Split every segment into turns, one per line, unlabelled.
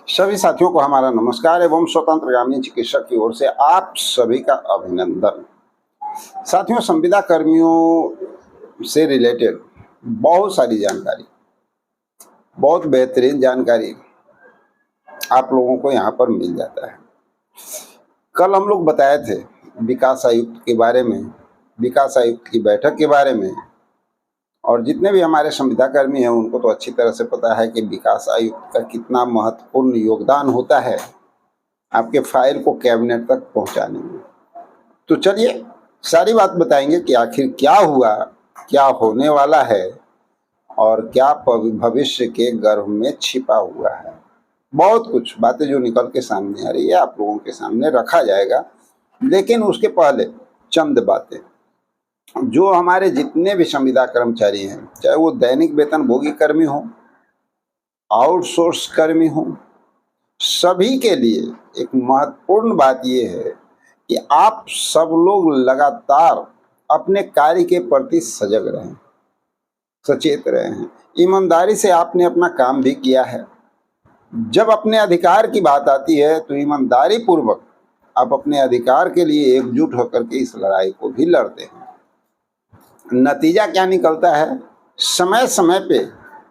सभी साथियों को हमारा नमस्कार एवं स्वतंत्र ग्रामीण चिकित्सक की ओर से आप सभी का अभिनंदन। साथियों, संविदा कर्मियों से रिलेटेड बहुत सारी जानकारी, बहुत बेहतरीन जानकारी आप लोगों को यहाँ पर मिल जाता है। कल हम लोग बताए थे विकास आयुक्त के बारे में, विकास आयुक्त की बैठक के बारे में, और जितने भी हमारे संविदा कर्मी हैं उनको तो अच्छी तरह से पता है कि विकास आयुक्त का कितना महत्वपूर्ण योगदान होता है आपके फाइल को कैबिनेट तक पहुंचाने में। तो चलिए सारी बात बताएंगे कि आखिर क्या हुआ, क्या होने वाला है और क्या भविष्य के गर्भ में छिपा हुआ है। बहुत कुछ बातें जो निकल के सामने आ रही है आप लोगों के सामने रखा जाएगा, लेकिन उसके पहले चंद बातें। जो हमारे जितने भी संविदा कर्मचारी हैं, चाहे वो दैनिक वेतनभोगी कर्मी हो, आउटसोर्स कर्मी हो, सभी के लिए एक महत्वपूर्ण बात ये है कि आप सब लोग लगातार अपने कार्य के प्रति सजग रहें, सचेत रहें। ईमानदारी से आपने अपना काम भी किया है। जब अपने अधिकार की बात आती है तो ईमानदारी पूर्वक आप अपने अधिकार के लिए एकजुट होकर के इस लड़ाई को भी लड़ते हैं। नतीजा क्या निकलता है? समय समय पे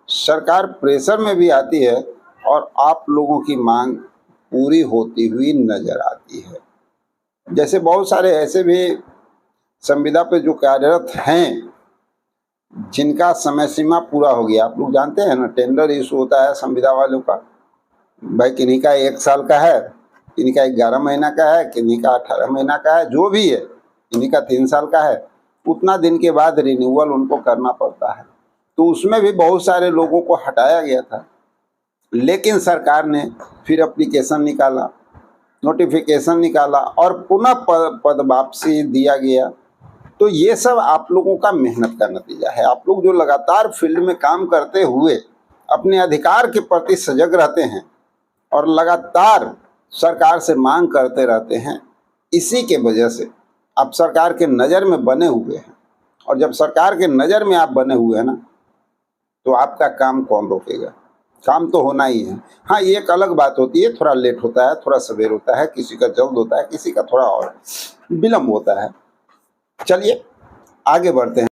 सरकार प्रेशर में भी आती है और आप लोगों की मांग पूरी होती हुई नजर आती है। जैसे बहुत सारे ऐसे भी संविदा पे जो कार्यरत हैं जिनका समय सीमा पूरा हो गया। आप लोग जानते हैं ना, टेंडर इशू होता है संविदा वालों का। भाई किन्हीं का 1 साल का है, किन्हीं का 11 महीना का है, किन्हीं का 18 महीना का है, जो भी है, किन्हीं का 3 साल का है। उतना दिन के बाद रिन्यूअल उनको करना पड़ता है। तो उसमें भी बहुत सारे लोगों को हटाया गया था, लेकिन सरकार ने फिर एप्लीकेशन निकाला, नोटिफिकेशन निकाला और पुनः पद वापसी दिया गया। तो ये सब आप लोगों का मेहनत का नतीजा है। आप लोग जो लगातार फील्ड में काम करते हुए अपने अधिकार के प्रति सजग रहते हैं और लगातार सरकार से मांग करते रहते हैं, इसी के वजह से आप सरकार के नज़र में बने हुए हैं। और जब सरकार के नज़र में आप बने हुए हैं ना, तो आपका काम कौन रोकेगा? काम तो होना ही है। हाँ, ये एक अलग बात होती है, थोड़ा लेट होता है, थोड़ा सवेर होता है, किसी का जल्द होता है, किसी का थोड़ा और विलम्ब होता है। चलिए आगे बढ़ते हैं।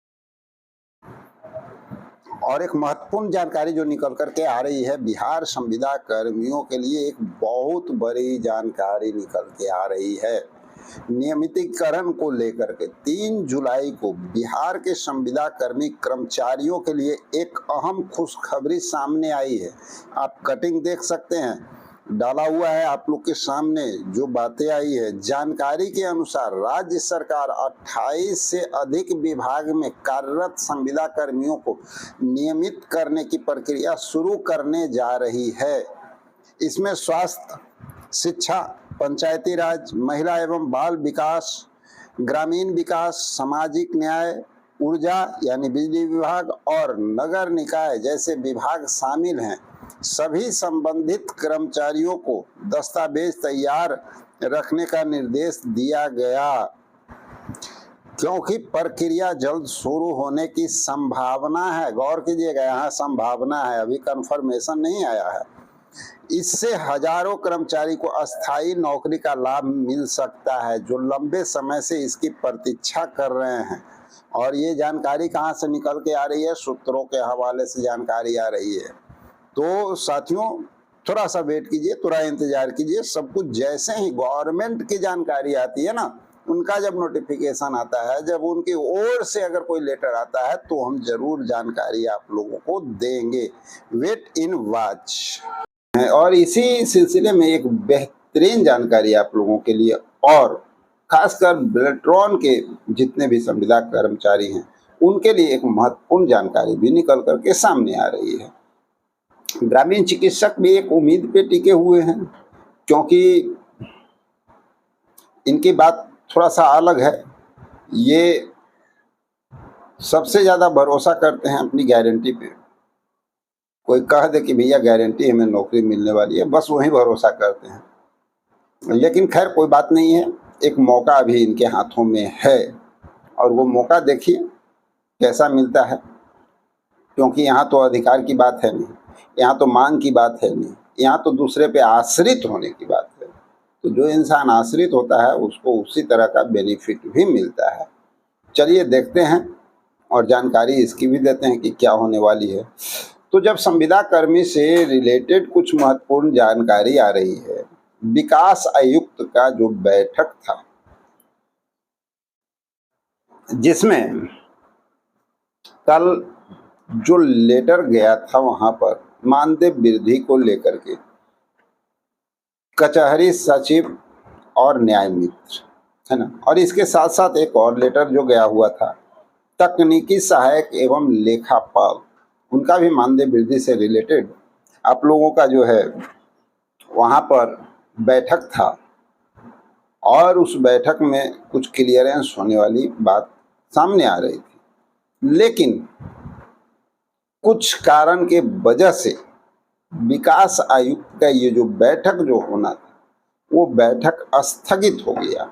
और एक महत्वपूर्ण जानकारी जो निकल करके आ रही है, बिहार संविदा कर्मियों के लिए एक बहुत बड़ी जानकारी निकल के आ रही है। नियमितीकरण को लेकर के 3 जुलाई को बिहार के संविदा कर्मी कर्मचारियों के लिए एक अहम खुशखबरी सामने आई है। आप कटिंग देख सकते हैं, डाला हुआ है आप लोग के सामने जो बातें आई है। जानकारी के अनुसार राज्य सरकार 28 से अधिक विभाग में कार्यरत संविदा कर्मियों को नियमित करने की प्रक्रिया शुरू करने जा रही है। इसमें स्वास्थ्य, शिक्षा, पंचायती राज, महिला एवं बाल विकास, ग्रामीण विकास, सामाजिक न्याय, ऊर्जा यानी बिजली विभाग और नगर निकाय जैसे विभाग शामिल हैं। सभी संबंधित कर्मचारियों को दस्तावेज तैयार रखने का निर्देश दिया गया, क्योंकि प्रक्रिया जल्द शुरू होने की संभावना है। गौर कीजिएगा, यहाँ संभावना है, अभी कंफर्मेशन नहीं आया है। इससे हजारों कर्मचारी को अस्थायी नौकरी का लाभ मिल सकता है जो लंबे समय से इसकी प्रतीक्षा कर रहे हैं। और ये जानकारी कहाँ से निकल के आ रही है? सूत्रों के हवाले से जानकारी आ रही है। तो साथियों, थोड़ा सा वेट कीजिए, थोड़ा इंतजार कीजिए। सब कुछ जैसे ही गवर्नमेंट की जानकारी आती है ना, उनका जब नोटिफिकेशन आता है, जब उनकी ओर से अगर कोई लेटर आता है, तो हम जरूर जानकारी आप लोगों को देंगे। Wait in watch. और इसी सिलसिले में एक बेहतरीन जानकारी आप लोगों के लिए, और खासकर बेल्ट्रॉन के जितने भी संविदा कर्मचारी हैं उनके लिए एक महत्वपूर्ण जानकारी भी निकल करके सामने आ रही है। ग्रामीण चिकित्सक भी एक उम्मीद पे टिके हुए हैं, क्योंकि इनकी बात थोड़ा सा अलग है। ये सबसे ज़्यादा भरोसा करते हैं अपनी गारंटी पे। कोई कह दे कि भैया गारंटी हमें नौकरी मिलने वाली है, बस वही भरोसा करते हैं। लेकिन खैर कोई बात नहीं है, एक मौका अभी इनके हाथों में है और वो मौका देखिए कैसा मिलता है। क्योंकि यहाँ तो अधिकार की बात है नहीं, यहाँ तो मांग की बात है नहीं, यहाँ तो दूसरे पे आश्रित होने की बात है। तो जो इंसान आश्रित होता है उसको उसी तरह का बेनिफिट भी मिलता है। चलिए देखते हैं और जानकारी इसकी भी देते हैं कि क्या होने वाली है। तो जब संविदा कर्मी से रिलेटेड कुछ महत्वपूर्ण जानकारी आ रही है, विकास आयुक्त का जो बैठक था जिसमें कल जो लेटर गया था वहां पर मानदेय वृद्धि को लेकर के कचहरी सचिव और न्याय मित्र, है ना, और इसके साथ साथ एक और लेटर जो गया हुआ था तकनीकी सहायक एवं लेखापाल, उनका भी मानदेय वृद्धि से रिलेटेड आप लोगों का जो है वहाँ पर बैठक था और उस बैठक में कुछ क्लियरेंस होने वाली बात सामने आ रही थी, लेकिन कुछ कारण के वजह से विकास आयुक्त का ये जो बैठक जो होना था वो बैठक स्थगित हो गया।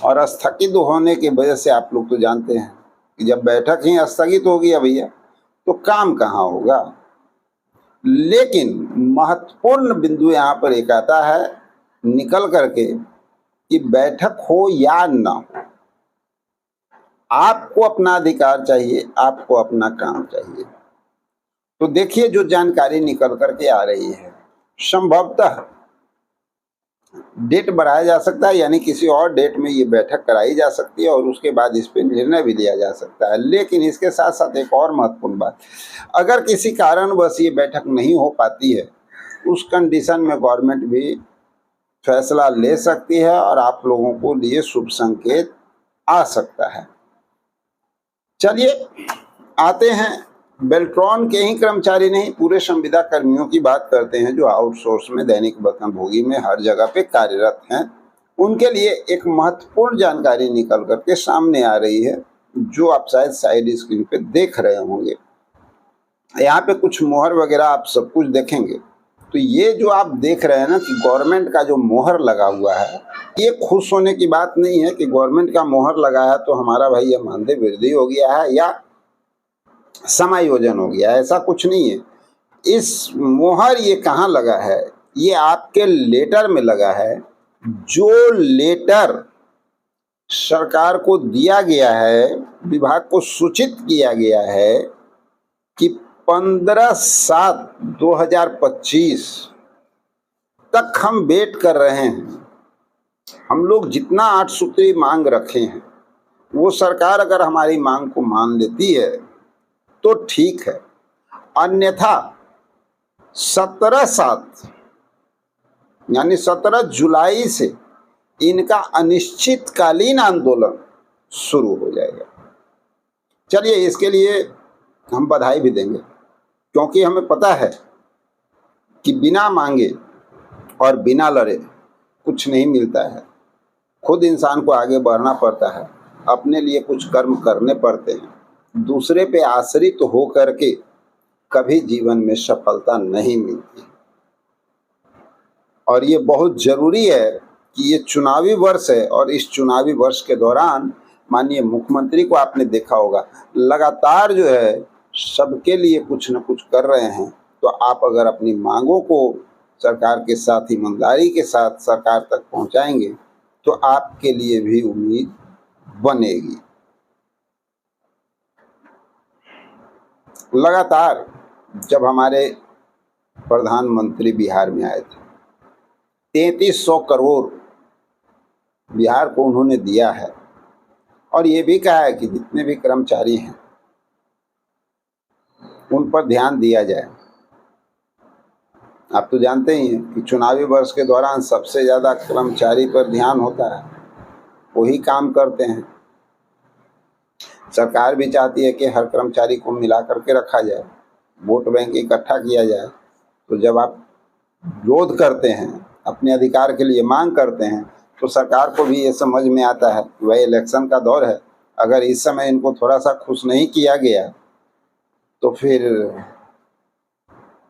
और स्थगित होने की वजह से आप लोग तो जानते हैं कि जब बैठक ही स्थगित हो गया भैया तो काम कहाँ होगा। लेकिन महत्वपूर्ण बिंदु यहाँ पर एक आता है निकल करके कि बैठक हो या ना हो, आपको अपना अधिकार चाहिए, आपको अपना काम चाहिए। तो देखिए जो जानकारी निकल करके आ रही है, संभवतः डेट बढ़ाया जा सकता है, यानी किसी और डेट में ये बैठक कराई जा सकती है और उसके बाद इस पर निर्णय भी लिया जा सकता है। लेकिन इसके साथ साथ एक और महत्वपूर्ण बात, अगर किसी कारणवश ये बैठक नहीं हो पाती है उस कंडीशन में गवर्नमेंट भी फैसला ले सकती है और आप लोगों को लिए शुभ संकेत आ सकता है। चलिए आते हैं बेल्ट्रॉन के ही कर्मचारी नहीं, पूरे संविदा कर्मियों की बात करते हैं जो आउटसोर्स में दैनिक वेतनभोगी में हर जगह पे कार्यरत हैं। उनके लिए एक महत्वपूर्ण जानकारी निकल करके सामने आ रही है जो आप शायद साइड स्क्रीन पे देख रहे होंगे। यहाँ पे कुछ मोहर वगैरह आप सब कुछ देखेंगे। तो ये जो आप देख रहे हैं ना कि गवर्नमेंट का जो मोहर लगा हुआ है, ये खुश होने की बात नहीं है कि गवर्नमेंट का मोहर लगा है तो हमारा भाई ये मानदेय वृद्धि हो गया है या समायोजन हो गया, ऐसा कुछ नहीं है। इस मोहर ये कहाँ लगा है, ये आपके लेटर में लगा है। जो लेटर सरकार को दिया गया है, विभाग को सूचित किया गया है कि 15/7/2025 तक हम वेट कर रहे हैं। हम लोग जितना 8 सूत्री मांग रखे हैं वो सरकार अगर हमारी मांग को मान लेती है तो ठीक है, अन्यथा 17/7 यानी 17 जुलाई से इनका अनिश्चितकालीन आंदोलन शुरू हो जाएगा। चलिए इसके लिए हम बधाई भी देंगे क्योंकि हमें पता है कि बिना मांगे और बिना लड़े कुछ नहीं मिलता है। खुद इंसान को आगे बढ़ना पड़ता है, अपने लिए कुछ कर्म करने पड़ते हैं। दूसरे पे आश्रित हो करके कभी जीवन में सफलता नहीं मिलती। और ये बहुत जरूरी है कि ये चुनावी वर्ष है और इस चुनावी वर्ष के दौरान माननीय मुख्यमंत्री को आपने देखा होगा लगातार जो है सबके लिए कुछ न कुछ कर रहे हैं। तो आप अगर अपनी मांगों को सरकार के साथ ईमानदारी के साथ सरकार तक पहुंचाएंगे तो आपके लिए भी उम्मीद बनेगी। लगातार जब हमारे प्रधानमंत्री बिहार में आए थे 3300 करोड़ बिहार को उन्होंने दिया है और ये भी कहा है कि जितने भी कर्मचारी हैं उन पर ध्यान दिया जाए। आप तो जानते ही हैं कि चुनावी वर्ष के दौरान सबसे ज़्यादा कर्मचारी पर ध्यान होता है, वही काम करते हैं। सरकार भी चाहती है कि हर कर्मचारी को मिला करके रखा जाए, वोट बैंक इकट्ठा किया जाए। तो जब आप विरोध करते हैं, अपने अधिकार के लिए मांग करते हैं, तो सरकार को भी ये समझ में आता है कि वह इलेक्शन का दौर है, अगर इस समय इनको थोड़ा सा खुश नहीं किया गया तो फिर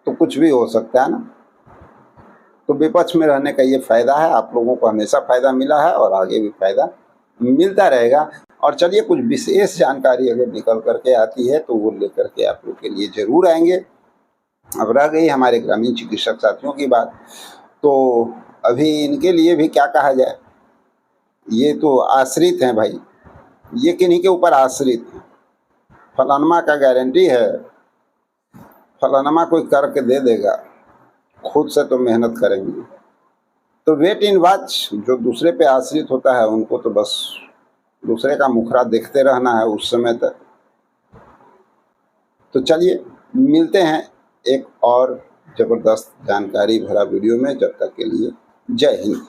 तो कुछ भी हो सकता है ना। तो विपक्ष में रहने का ये फ़ायदा है, आप लोगों को हमेशा फ़ायदा मिला है और आगे भी फ़ायदा मिलता रहेगा। और चलिए कुछ विशेष जानकारी अगर निकल करके आती है तो वो लेकर के आप लोग के लिए ज़रूर आएंगे। अब रह गई हमारे ग्रामीण चिकित्सक साथियों की बात, तो अभी इनके लिए भी क्या कहा जाए। ये तो आश्रित हैं भाई, ये किन्हीं के ऊपर आश्रित हैं। फलानमा का गारंटी है, फलानमा कोई करके दे देगा, खुद से तो मेहनत करेंगे। तो वेट इन वॉच, जो दूसरे पे आश्रित होता है उनको तो बस दूसरे का मुखरा देखते रहना है उस समय तक। तो चलिए मिलते हैं एक और ज़बरदस्त जानकारी भरा वीडियो में, जब तक के लिए जय हिंद।